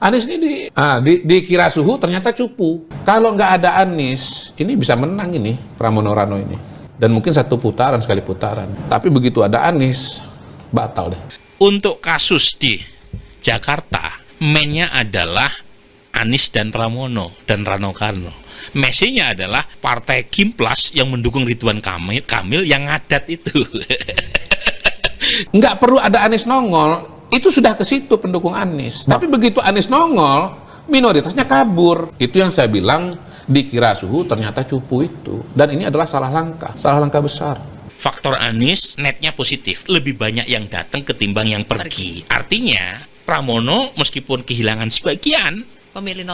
Anies ini dikira suhu, ternyata cupu. Kalau nggak ada Anies, ini bisa menang ini Pramono Rano ini. Dan mungkin satu putaran, sekali putaran. Tapi begitu ada Anies, batal deh. Untuk kasus di Jakarta, mainnya adalah Anies dan Pramono dan Rano Karno. Message-nya adalah partai Kimplas yang mendukung Ridwan Kamil yang ngadat itu. Nggak perlu ada Anies nongol, itu sudah ke situ pendukung Anies. Tapi begitu Anies nongol, minoritasnya kabur. Itu yang saya bilang, dikira suhu ternyata cupu itu. Dan ini adalah salah langkah besar. Faktor Anies netnya positif, lebih banyak yang datang ketimbang yang pergi. Artinya Pramono meskipun kehilangan sebagian pemilih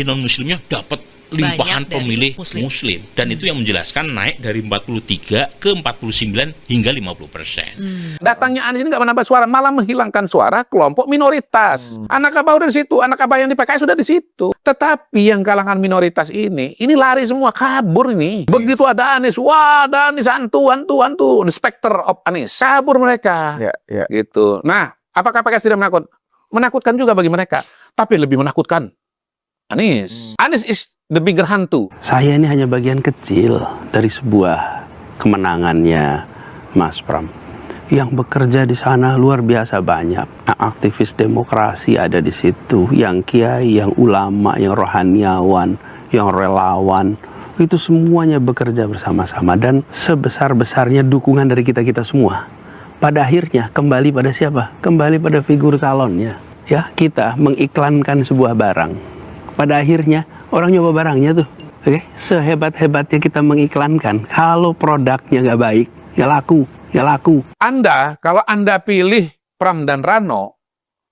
non-muslimnya dapat limpahan pemilih muslim. Dan itu yang menjelaskan naik dari 43 ke 49 hingga 50%. Datangnya Anies ini nggak menambah suara, malah menghilangkan suara kelompok minoritas. Anak abah udah di situ, anak abah yang di PKS sudah di situ. Tetapi yang kalangan minoritas ini lari semua, kabur nih. Begitu ada Anies, wah ada Anies, hantu, the specter of Anies. Kabur mereka. Ya. Gitu. Nah, apakah PKS tidak menakutkan juga bagi mereka? Tapi lebih menakutkan Anies. Anies is the bigger hantu. Saya ini hanya bagian kecil dari sebuah kemenangannya Mas Pram. Yang bekerja di sana luar biasa banyak. Aktivis demokrasi ada di situ, yang kiai, yang ulama, yang rohaniawan, yang relawan. Itu semuanya bekerja bersama-sama dan sebesar-besarnya dukungan dari kita-kita semua. Pada akhirnya kembali pada siapa? Kembali pada figur calonnya. Ya, kita mengiklankan sebuah barang. Pada akhirnya orang nyoba barangnya tuh, oke? Sehebat-hebatnya kita mengiklankan, kalau produknya nggak baik, nggak laku. Kalau Anda pilih Pram dan Rano,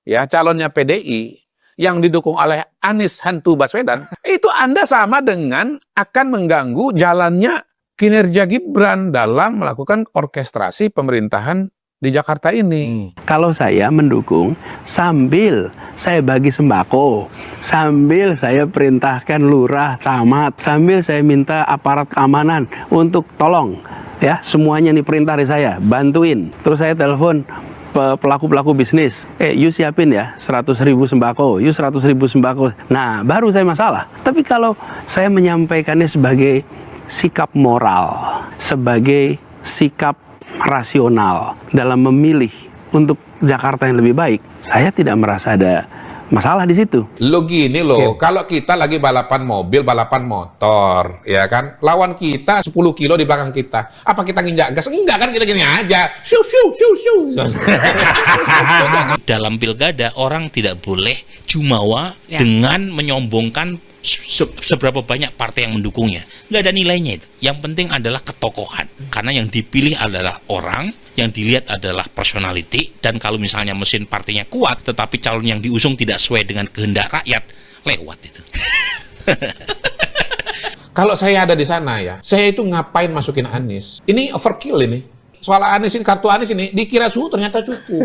ya calonnya PDI yang didukung oleh Anies hantu Baswedan, itu Anda sama dengan akan mengganggu jalannya kinerja Gibran dalam melakukan orkestrasi pemerintahan di Jakarta ini. Kalau saya mendukung sambil saya bagi sembako, sambil saya perintahkan lurah, camat, sambil saya minta aparat keamanan untuk tolong, ya semuanya nih perintah dari saya, bantuin. Terus saya telepon pelaku-pelaku bisnis, you siapin ya 100.000 sembako, you 100.000 sembako. Nah, baru saya masalah. Tapi kalau saya menyampaikannya sebagai sikap moral, sebagai sikap rasional dalam memilih untuk Jakarta yang lebih baik, saya tidak merasa ada masalah di situ. Lo gini loh, kalau kita lagi balapan mobil, balapan motor, ya kan, lawan kita 10 kilo di belakang kita, apa kita nginjak gas? Enggak kan, kita gini aja, shoo. Dalam pilkada orang tidak boleh jumawa dengan menyombongkan seberapa banyak partai yang mendukungnya. Nggak ada nilainya itu. Yang penting adalah ketokohan. Karena yang dipilih adalah orang, yang dilihat adalah personality, dan kalau misalnya mesin partainya kuat, tetapi calon yang diusung tidak sesuai dengan kehendak rakyat, lewat itu. Kalau saya ada di sana ya, saya itu ngapain masukin Anies? Ini overkill ini. Soal Anies ini, kartu Anies ini, dikira suhu ternyata cukup.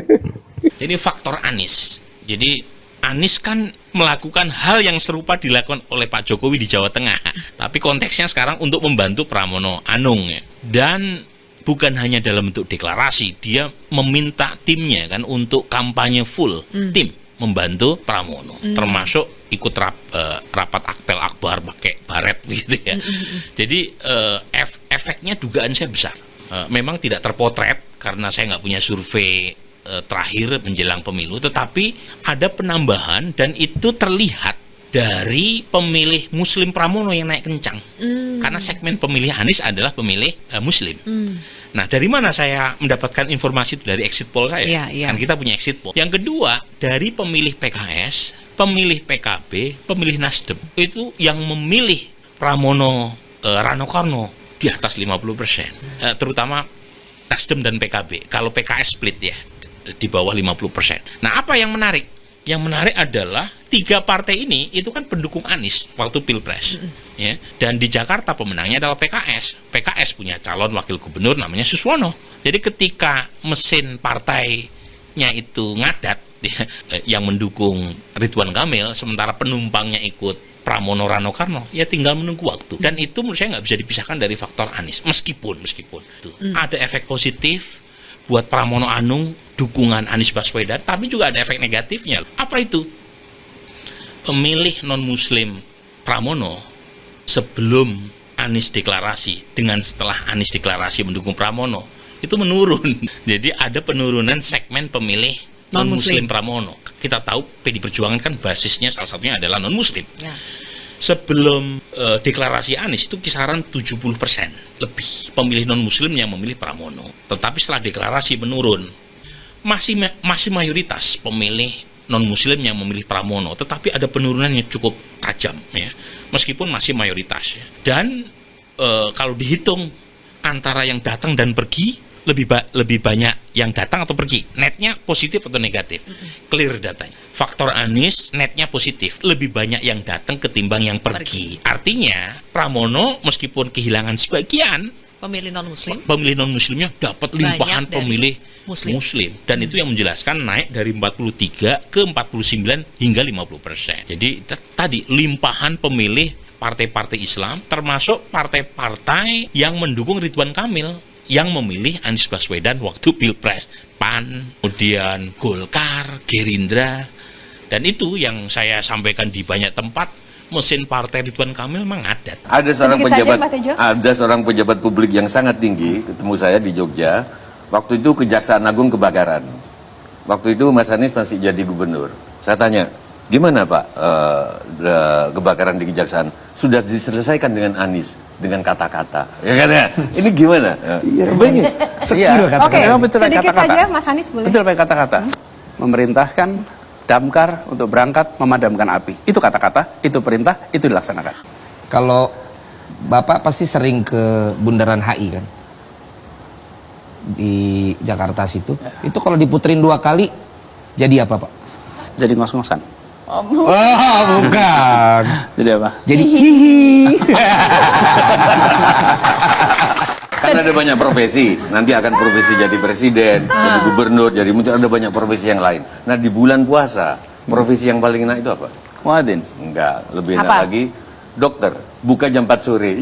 Ini faktor Anies. Jadi Anies kan melakukan hal yang serupa dilakukan oleh Pak Jokowi di Jawa Tengah. Tapi konteksnya sekarang untuk membantu Pramono Anung ya. Dan bukan hanya dalam bentuk deklarasi, dia meminta timnya kan untuk kampanye full tim membantu Pramono, termasuk ikut rapat akpel akbar pakai baret gitu ya. Jadi efeknya dugaan saya besar. Memang tidak terpotret karena saya nggak punya survei terakhir menjelang pemilu, tetapi ada penambahan dan itu terlihat dari pemilih Muslim Pramono yang naik kencang. Karena segmen pemilih Anies adalah pemilih Muslim. Nah, dari mana saya mendapatkan informasi itu? Dari exit poll saya. Kan kita punya exit poll. Yang kedua, dari pemilih PKS, pemilih PKB, pemilih Nasdem. Itu yang memilih Pramono Rano Karno di atas 50%. Terutama Nasdem dan PKB. Kalau PKS split ya, di bawah 50%. Nah, apa yang menarik? Yang menarik adalah 3 partai ini itu kan pendukung Anies waktu Pilpres. Ya. Dan di Jakarta pemenangnya adalah PKS. PKS punya calon wakil gubernur namanya Suswono. Jadi ketika mesin partainya itu ngadat ya, yang mendukung Ridwan Kamil, sementara penumpangnya ikut Pramono Rano Karno, ya tinggal menunggu waktu. Dan itu menurut saya nggak bisa dipisahkan dari faktor Anies. Meskipun itu ada efek positif buat Pramono Anung, dukungan Anies Baswedan, tapi juga ada efek negatifnya. Apa itu? pemilih non-muslim Pramono sebelum Anies deklarasi dengan setelah Anies deklarasi mendukung Pramono itu menurun. Jadi ada penurunan segmen pemilih non-muslim Pramono. Kita tahu PD Perjuangan kan basisnya salah satunya adalah non-muslim. Ya. Sebelum deklarasi Anies itu kisaran 70% lebih pemilih non-muslim yang memilih Pramono. Tetapi setelah deklarasi menurun. Masih mayoritas pemilih non-muslim yang memilih Pramono, tetapi ada penurunan yang cukup tajam ya. Meskipun masih mayoritas ya. Dan kalau dihitung antara yang datang dan pergi, lebih banyak yang datang atau pergi. Netnya positif atau negatif? Clear datanya. Faktor Anies netnya positif, lebih banyak yang datang ketimbang yang pergi. Artinya Pramono meskipun kehilangan sebagian Pemilih non-muslimnya dapat limpahan Banyak dari pemilih muslim. Dan itu yang menjelaskan naik dari 43 ke 49 hingga 50%. Jadi tadi limpahan pemilih partai-partai Islam, termasuk partai-partai yang mendukung Ridwan Kamil yang memilih Anies Baswedan waktu Pilpres, PAN, kemudian Golkar, Gerindra. Dan itu yang saya sampaikan di banyak tempat, mesin partai Ridwan Kamil memang adat. Ada Sedikit seorang pejabat publik yang sangat tinggi ketemu saya di Jogja. Waktu itu Kejaksaan Agung kebakaran. Waktu itu Mas Anies masih jadi gubernur. Saya tanya, gimana Pak kebakaran di Kejaksaan? Sudah diselesaikan dengan Anies dengan kata-kata. Ya kan ya? Ini gimana? Skill kata-kata. Oke, Memang betul sedikit kata-kata. saja Mas Anies boleh. Betul pakai kata-kata. Memerintahkan damkar untuk berangkat memadamkan api. Itu kata-kata, itu perintah, itu dilaksanakan. Kalau Bapak pasti sering ke Bundaran HI kan? Di Jakarta situ. Itu kalau diputerin 2 kali, jadi apa Pak? Jadi ngos-ngosan. Wah, bukan. Jadi apa? Jadi hihi. Kan ada banyak profesi. Nanti akan profesi jadi presiden, jadi gubernur, jadi mungkin ada banyak profesi yang lain. Nah di bulan puasa, profesi yang paling enak itu apa? Muadzin. Enggak, lebih enak Apa? lagi dokter. Buka jam 4 sore.